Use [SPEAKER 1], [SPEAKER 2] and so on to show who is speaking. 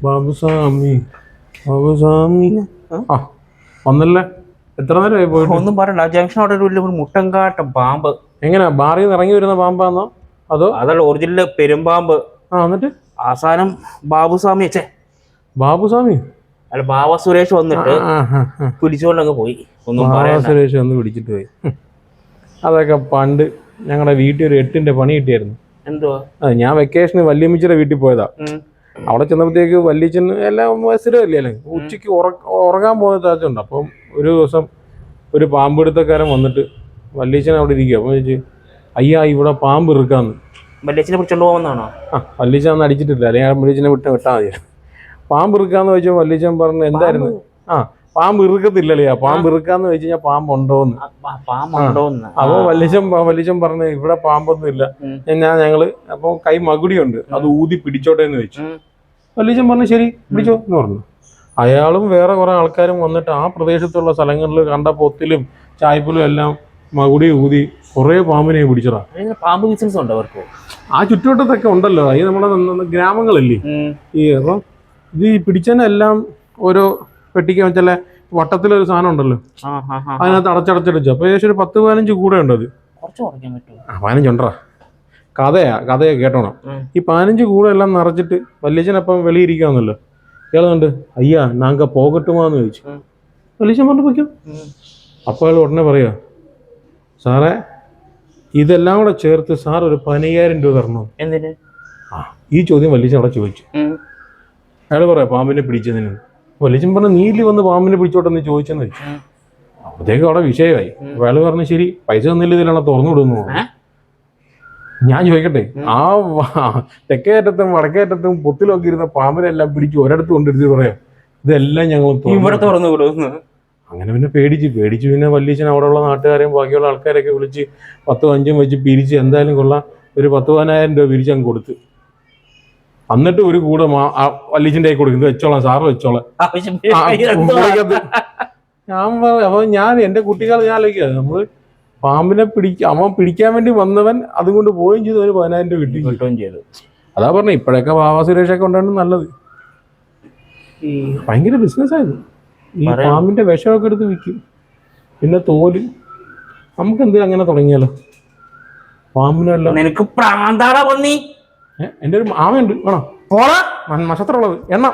[SPEAKER 1] ബാബുസ്വാമി ബാബുസ്വാമി ആ വന്നല്ലേ? എത്ര നേരമായി പോയിട്ട്?
[SPEAKER 2] ഒന്നും പറയണ്ട. ജംഗ്ഷൻ അവിടെ ഒരു വലിയ മുട്ടങ്കാട്ട പാമ്പ്.
[SPEAKER 1] എങ്ങനെയാ ബാറിൽ നിന്ന് ഇറങ്ങി വരുന്ന പാമ്പാന്നോ അതോ?
[SPEAKER 2] അതല്ല, ഒറിജിനൽ പെരുമ്പാമ്പ്.
[SPEAKER 1] എന്നിട്ട്
[SPEAKER 2] അവസാനം ബാബുസ്വാമി
[SPEAKER 1] ബാബുസ്വാമി
[SPEAKER 2] അല്ല ബാബ സുരേഷ് വന്നിട്ട് പിടിച്ചുകൊണ്ടങ്ങ് പോയി. ഒന്നും പറയാൻ.
[SPEAKER 1] സുരേഷ് വന്ന് പിടിച്ചിട്ട് പോയി. അതൊക്കെ പണ്ട് ഞങ്ങളുടെ വീട്ടിൽ ഒരു 8ന്റെ പണി കിട്ടിയായിരുന്നു.
[SPEAKER 2] എന്തുവാ?
[SPEAKER 1] ഞാൻ വെക്കേഷന് വല്യമ്മച്ചിയുടെ വീട്ടിൽ പോയതാ. അവിടെ ചെന്നപ്പോഴത്തേക്ക് വല്യച്ഛൻ എല്ലാം സ്ഥിരമല്ലേ, ഉച്ചയ്ക്ക് ഉറങ്ങാൻ പോകുന്ന താച്ചുണ്ട്. അപ്പം ഒരു ദിവസം ഒരു പാമ്പെടുത്തക്കാരൻ വന്നിട്ട് വല്യച്ഛൻ അവിടെ ഇരിക്കുക. അപ്പം ചോദിച്ചു, അയ്യാ ഇവിടെ പാമ്പ് ഇറുക്കാന്ന്.
[SPEAKER 2] വല്യച്ഛനെ പിടിച്ചോണ്ട് പോകുന്നതാണോ?
[SPEAKER 1] വല്യച്ഛൻ അന്ന് അടിച്ചിട്ടില്ല, അല്ലെങ്കിൽ വല്യച്ഛനെ വിട്ടാൽ മതി. പാമ്പ് ഇറുക്കാന്ന് ചോദിച്ചാൽ വല്യച്ഛൻ പറഞ്ഞു എന്തായിരുന്നു? പാമ്പ് ഇറുക്കത്തില്ലല്ലേ, പാമ്പ് ഇറുക്കാന്ന് ചോദിച്ചു കഴിഞ്ഞാൽ പാമ്പുണ്ടോന്ന്. അപ്പൊ വല്യച്ഛൻ പറഞ്ഞു ഇവിടെ പാമ്പൊന്നും ഇല്ല, ഞങ്ങള് അപ്പൊ കൈ മകുടിയുണ്ട് അത് ഊതി പിടിച്ചോട്ടെ എന്ന് ചോദിച്ചു. വല്യച്ഛൻ പറഞ്ഞു ശരി പിടിച്ചോ എന്ന് പറഞ്ഞു. അയാളും വേറെ കുറെ ആൾക്കാരും വന്നിട്ട് ആ പ്രദേശത്തുള്ള സ്ഥലങ്ങളിൽ കണ്ട പൊത്തിലും ചായ്പലും എല്ലാം മകുടി ഊതി കുറെ പാമ്പിനെ പിടിച്ചതാ.
[SPEAKER 2] പാമ്പ് ബിസിനസ് ഉണ്ടോ അവർക്ക്?
[SPEAKER 1] ആ ചുറ്റുവട്ടത്തൊക്കെ ഉണ്ടല്ലോ, ഈ നമ്മുടെ ഗ്രാമങ്ങളല്ലേ ഈ. അപ്പം ഇത് ഈ പിടിച്ചതിനെല്ലാം ഓരോ പെട്ടിക്ക് വെച്ചാൽ വട്ടത്തിലൊരു സാധനം ഉണ്ടല്ലോ, അതിനകത്ത് അടച്ചടച്ചടിച്ചു. അപ്പൊ ഏകദേശം ഒരു 10-15 കൂടെ ഉണ്ട്. അത് 15 ഉണ്ടോ? കഥയാ കേട്ടോണം. ഈ 15 കൂടെ എല്ലാം നിറച്ചിട്ട് വല്യച്ഛനപ്പം വെളിയിരിക്കാന്നല്ലോ. ഇയാൾ കണ്ട് അയ്യാ നാങ്ക പോകട്ടുമാന്ന് ചോദിച്ചു. വല്യച്ഛൻ പറഞ്ഞു പോയിക്കോ. അപ്പോൾ അയാൾ ഉടനെ പറയാ, സാറേ ഇതെല്ലാം കൂടെ ചേർത്ത് സാർ ഒരു 15,000 രൂപ തരണോ?
[SPEAKER 2] എന്തിന്?
[SPEAKER 1] ഈ ചോദ്യം വല്യച്ഛൻ അവിടെ ചോദിച്ചു. അയാൾ പറയാം പാമ്പിനെ പിടിച്ചതിന്. വല്യച്ഛൻ പറഞ്ഞു നീലി വന്ന് പാമ്പിനെ പിടിച്ചോട്ടെന്ന് ചോദിച്ചെന്ന് വെച്ചു. അപ്പോഴത്തേക്കും അവിടെ വിഷയമായി. അയാൾ പറഞ്ഞു ശരി പൈസ തന്നില്ല, ഇതിലാണ് തുറന്നു വിടുന്നു. ഞാൻ ചോദിക്കട്ടെ, ആ തെക്കേ അറ്റത്തും വടക്കേ അറ്റത്തും പൊത്തിലൊക്കെ ഇരുന്ന പാമ്പിനെല്ലാം പിടിച്ച് ഒരിടത്ത് കൊണ്ടിരുത്തി പറയാം ഇതെല്ലാം ഞങ്ങൾ
[SPEAKER 2] ഇവിടെ തുറന്നു വിടുന്നു.
[SPEAKER 1] അങ്ങനെ പിന്നെ പേടിച്ച് പിന്നെ വല്യച്ഛൻ അവിടെയുള്ള നാട്ടുകാരെയും ബാക്കിയുള്ള ആൾക്കാരെയൊക്കെ വിളിച്ച് 10-5 വെച്ച് പിരിച്ച് എന്തായാലും കൊള്ളാം ഒരു 10-15,000 രൂപ പിരിച്ച് അങ്ങ് കൊടുത്ത്. എന്നിട്ട് ഒരു കൂടെ വല്യച്ഛൻ്റെ കൈ കൊടുക്കുന്നത് വെച്ചോളാം സാറ് വെച്ചോളാം. ഞാൻ എന്റെ കുട്ടിക്കാലം ഞാൻ ആലോചിക്കുക, നമ്മള് പാമ്പിനെ അവൻ പിടിക്കാൻ വേണ്ടി വന്നവൻ അതുകൊണ്ട് പോവുകയും ചെയ്തു, അവന് 10,000 രൂപ കിട്ടുകയും ചെയ്തു. അതാ പറഞ്ഞ ഇപ്പോഴൊക്കെ ബാബ സുരേഷൊക്കെ ഉണ്ടാണ് നല്ലത്. ഭയങ്കര ബിസിനസ്സായിരുന്നു. ഈ പാമ്പിന്റെ വിഷമൊക്കെ എടുത്ത് വിൽക്കും, പിന്നെ തോല്. നമുക്ക് എന്ത് അങ്ങനെ തുടങ്ങിയാലോ? പാമ്പിനല്ല
[SPEAKER 2] നിനക്ക് പ്രാന്താടാ പന്നി.
[SPEAKER 1] എന്റെ ഒരു മാമയുണ്ട് വേണോ? മഷത്തുള്ളത് എണ്ണ